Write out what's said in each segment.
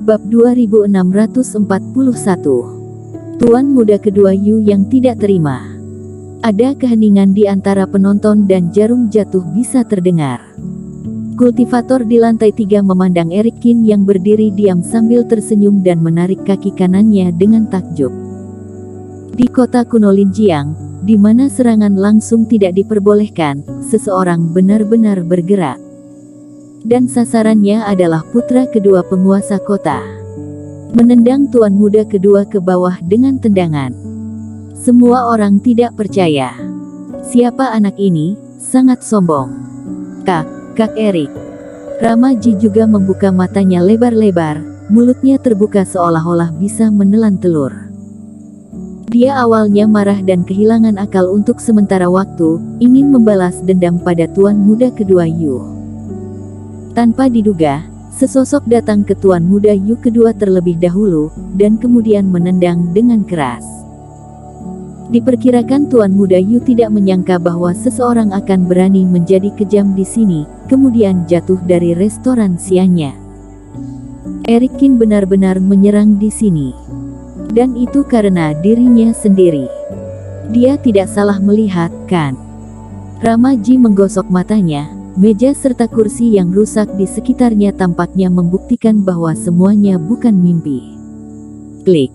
Bab 2641. Tuan muda kedua Yu yang tidak terima. Ada keheningan di antara penonton dan jarum jatuh bisa terdengar. Kultivator di lantai 3 memandang Eric Kin yang berdiri diam sambil tersenyum dan menarik kaki kanannya dengan takjub. Di kota kuno Linjiang, di mana serangan langsung tidak diperbolehkan, seseorang benar-benar bergerak. Dan sasarannya adalah putra kedua penguasa kota. Menendang tuan muda kedua ke bawah dengan tendangan. Semua orang tidak percaya. Siapa anak ini? Sangat sombong. Kak Eric. Rama Ji juga membuka matanya lebar-lebar, mulutnya terbuka seolah-olah bisa menelan telur. Dia awalnya marah dan kehilangan akal untuk sementara waktu, ingin membalas dendam pada tuan muda kedua Yu. Tanpa diduga, sesosok datang ke tuan muda Yu kedua terlebih dahulu, dan kemudian menendang dengan keras. Diperkirakan tuan muda Yu tidak menyangka bahwa seseorang akan berani menjadi kejam di sini, kemudian jatuh dari restoran siangnya. Eric Kin benar-benar menyerang di sini. Dan itu karena dirinya sendiri. Dia tidak salah melihat, kan? Rama Ji menggosok matanya. Meja serta kursi yang rusak di sekitarnya tampaknya membuktikan bahwa semuanya bukan mimpi. Klik.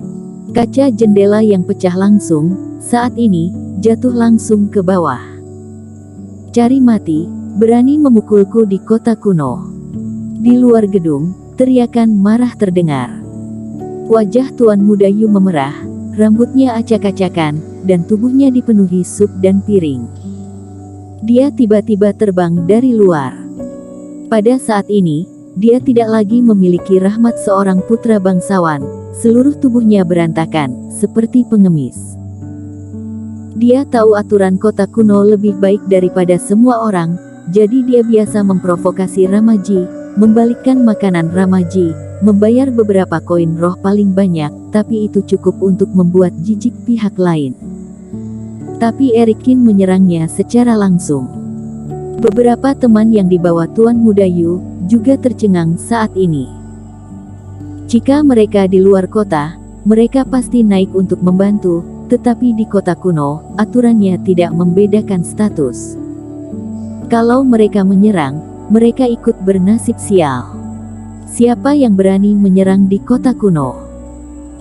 Kaca jendela yang pecah langsung, saat ini, jatuh langsung ke bawah. Cari mati, berani memukulku di kota kuno. Di luar gedung, teriakan marah terdengar. Wajah tuan muda Yu memerah, rambutnya acak-acakan, dan tubuhnya dipenuhi sup dan piring. Dia tiba-tiba terbang dari luar. Pada saat ini, dia tidak lagi memiliki rahmat seorang putra bangsawan. Seluruh tubuhnya berantakan, seperti pengemis. Dia tahu aturan kota kuno lebih baik daripada semua orang, jadi dia biasa memprovokasi Rama Ji, membalikkan makanan Rama Ji, membayar beberapa koin roh paling banyak, tapi itu cukup untuk membuat jijik pihak lain. Tapi Eric Kin menyerangnya secara langsung. Beberapa teman yang dibawa tuan muda Yu juga tercengang saat ini. Jika mereka di luar kota, mereka pasti naik untuk membantu, tetapi di kota kuno, aturannya tidak membedakan status. Kalau mereka menyerang, mereka ikut bernasib sial. Siapa yang berani menyerang di kota kuno?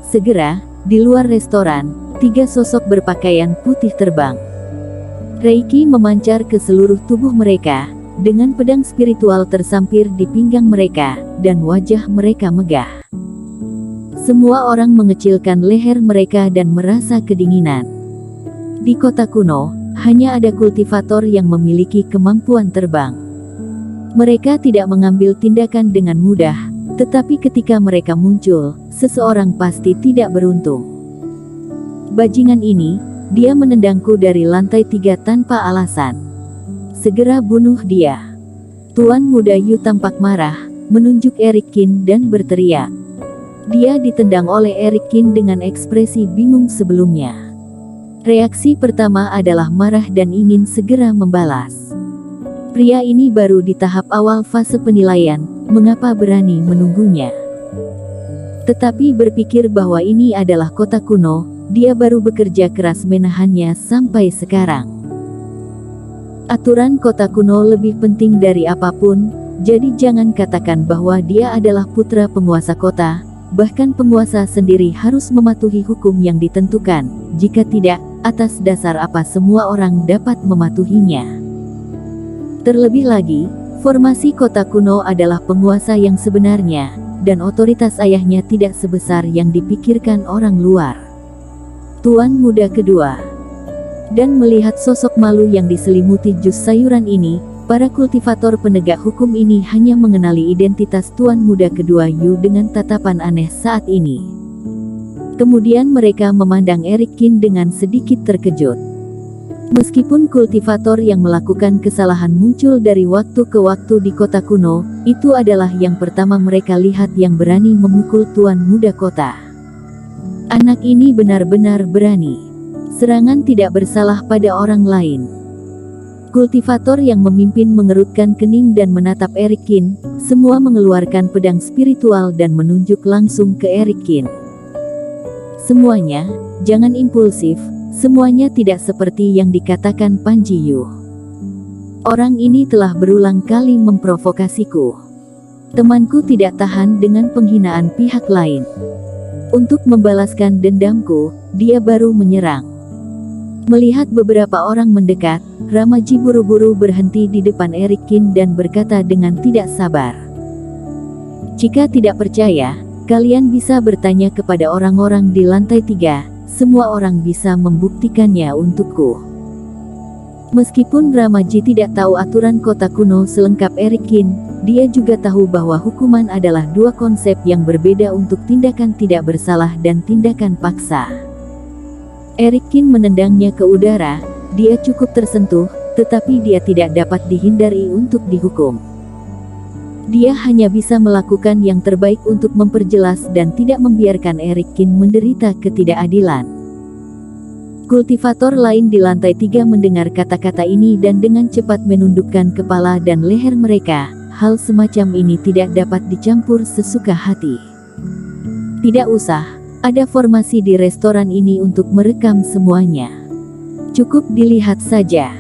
Segera, di luar restoran, 3 sosok berpakaian putih terbang. Reiki memancar ke seluruh tubuh mereka, dengan pedang spiritual tersampir di pinggang mereka, dan wajah mereka megah. Semua orang mengecilkan leher mereka dan merasa kedinginan. Di kota kuno, hanya ada kultivator yang memiliki kemampuan terbang. Mereka tidak mengambil tindakan dengan mudah, tetapi ketika mereka muncul, seseorang pasti tidak beruntung. Bajingan ini, dia menendangku dari lantai 3 tanpa alasan. Segera bunuh dia. Tuan muda Yu tampak marah, menunjuk Eric Kin dan berteriak. Dia ditendang oleh Eric Kin dengan ekspresi bingung sebelumnya. Reaksi pertama adalah marah dan ingin segera membalas. Pria ini baru di tahap awal fase penilaian, mengapa berani menunggunya? Tetapi berpikir bahwa ini adalah kota kuno, dia baru bekerja keras menahannya sampai sekarang. Aturan kota kuno lebih penting dari apapun, jadi jangan katakan bahwa dia adalah putra penguasa kota, bahkan penguasa sendiri harus mematuhi hukum yang ditentukan, jika tidak, atas dasar apa semua orang dapat mematuhinya. Terlebih lagi, formasi kota kuno adalah penguasa yang sebenarnya, dan otoritas ayahnya tidak sebesar yang dipikirkan orang luar. Tuan muda kedua. Dan melihat sosok malu yang diselimuti jus sayuran ini, para kultivator penegak hukum ini hanya mengenali identitas tuan muda kedua Yu dengan tatapan aneh saat ini. Kemudian mereka memandang Eric Kin dengan sedikit terkejut. Meskipun kultivator yang melakukan kesalahan muncul dari waktu ke waktu di kota kuno, itu adalah yang pertama mereka lihat yang berani memukul tuan muda kota. Anak ini benar-benar berani. Serangan tidak bersalah pada orang lain. Kultivator yang memimpin mengerutkan kening dan menatap Erikin. Semua mengeluarkan pedang spiritual dan menunjuk langsung ke Erikin. Semuanya, jangan impulsif. Semuanya tidak seperti yang dikatakan Panji Yu. Orang ini telah berulang kali memprovokasiku. Temanku tidak tahan dengan penghinaan pihak lain. Untuk membalaskan dendamku, dia baru menyerang. Melihat beberapa orang mendekat, Ramaji buru-buru berhenti di depan Erikin dan berkata dengan tidak sabar. Jika tidak percaya, kalian bisa bertanya kepada orang-orang di lantai 3. Semua orang bisa membuktikannya untukku. Meskipun Ramaji tidak tahu aturan kota kuno selengkap Erikin, dia juga tahu bahwa hukuman adalah dua konsep yang berbeda untuk tindakan tidak bersalah dan tindakan paksa. Erikin menendangnya ke udara. Dia cukup tersentuh, tetapi dia tidak dapat dihindari untuk dihukum. Dia hanya bisa melakukan yang terbaik untuk memperjelas dan tidak membiarkan Erikin menderita ketidakadilan. Kultivator lain di lantai 3 mendengar kata-kata ini dan dengan cepat menundukkan kepala dan leher mereka. Hal semacam ini tidak dapat dicampur sesuka hati. Tidak usah, ada formasi di restoran ini untuk merekam semuanya. Cukup dilihat saja.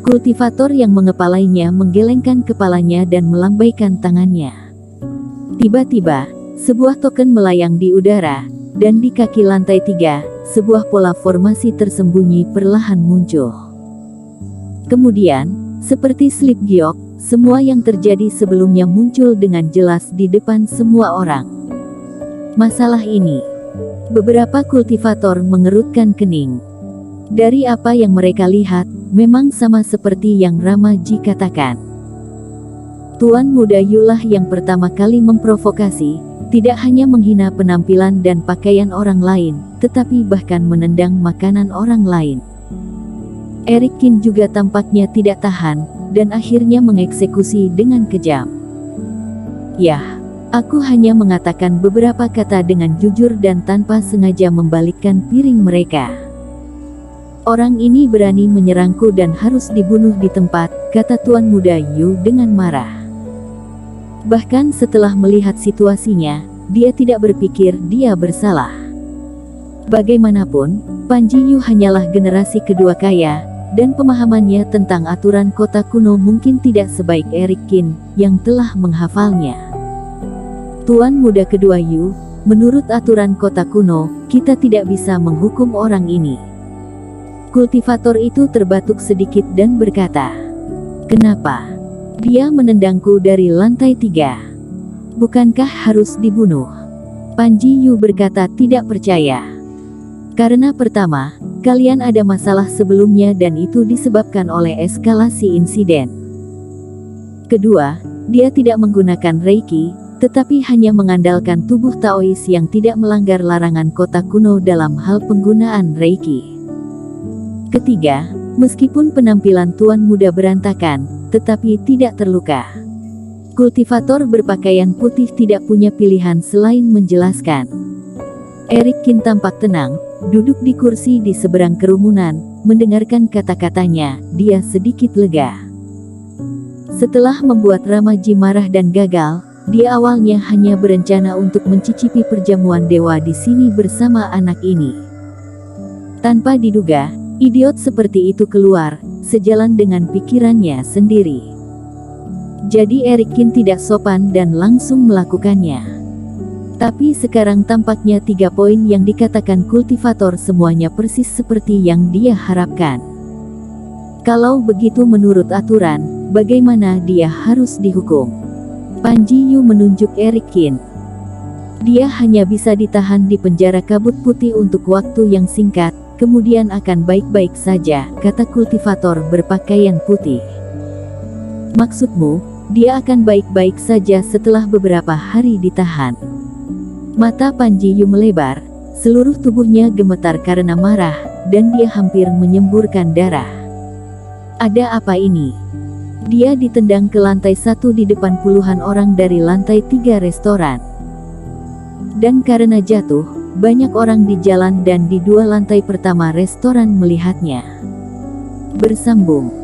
Kultivator yang mengepalainya menggelengkan kepalanya dan melambaikan tangannya. Tiba-tiba, sebuah token melayang di udara, dan di kaki lantai 3, sebuah pola formasi tersembunyi perlahan muncul. Kemudian, seperti slip giok, semua yang terjadi sebelumnya muncul dengan jelas di depan semua orang. Masalah ini, beberapa kultivator mengerutkan kening. Dari apa yang mereka lihat, memang sama seperti yang Ramaji katakan. Tuan Muda Yulah yang pertama kali memprovokasi, tidak hanya menghina penampilan dan pakaian orang lain, tetapi bahkan menendang makanan orang lain. Erikin juga tampaknya tidak tahan, dan akhirnya mengeksekusi dengan kejam. Yah, aku hanya mengatakan beberapa kata dengan jujur dan tanpa sengaja membalikkan piring mereka. Orang ini berani menyerangku dan harus dibunuh di tempat, kata Tuan Muda Yu dengan marah. Bahkan setelah melihat situasinya, dia tidak berpikir dia bersalah. Bagaimanapun, Panji Yu hanyalah generasi kedua kaya, dan pemahamannya tentang aturan kota kuno mungkin tidak sebaik Erikin, yang telah menghafalnya. Tuan Muda kedua Yu, menurut aturan kota kuno, kita tidak bisa menghukum orang ini. Kultivator itu terbatuk sedikit dan berkata, "Kenapa? Dia menendangku dari lantai 3. Bukankah harus dibunuh?" Panji Yu berkata tidak percaya. Karena pertama, kalian ada masalah sebelumnya dan itu disebabkan oleh eskalasi insiden. Kedua, dia tidak menggunakan Reiki, tetapi hanya mengandalkan tubuh Taois yang tidak melanggar larangan kota kuno dalam hal penggunaan Reiki. Ketiga, meskipun penampilan Tuan Muda berantakan, tetapi tidak terluka. Kultivator berpakaian putih tidak punya pilihan selain menjelaskan. Erikin tampak tenang, duduk di kursi di seberang kerumunan, mendengarkan kata-katanya, dia sedikit lega. Setelah membuat Ramaji marah dan gagal, dia awalnya hanya berencana untuk mencicipi perjamuan dewa di sini bersama anak ini. Tanpa diduga, idiot seperti itu keluar, sejalan dengan pikirannya sendiri. Jadi Erikin tidak sopan dan langsung melakukannya. Tapi sekarang tampaknya 3 poin yang dikatakan kultivator semuanya persis seperti yang dia harapkan. Kalau begitu menurut aturan, bagaimana dia harus dihukum? Panji Yu menunjuk Erikin. Dia hanya bisa ditahan di penjara kabut putih untuk waktu yang singkat, kemudian akan baik-baik saja, kata kultivator berpakaian putih. Maksudmu, dia akan baik-baik saja setelah beberapa hari ditahan? Mata Panji Yu melebar, seluruh tubuhnya gemetar karena marah, dan dia hampir menyemburkan darah. Ada apa ini? Dia ditendang ke lantai 1 di depan puluhan orang dari lantai 3 restoran. Dan karena jatuh, banyak orang di jalan dan di 2 lantai pertama restoran melihatnya. Bersambung.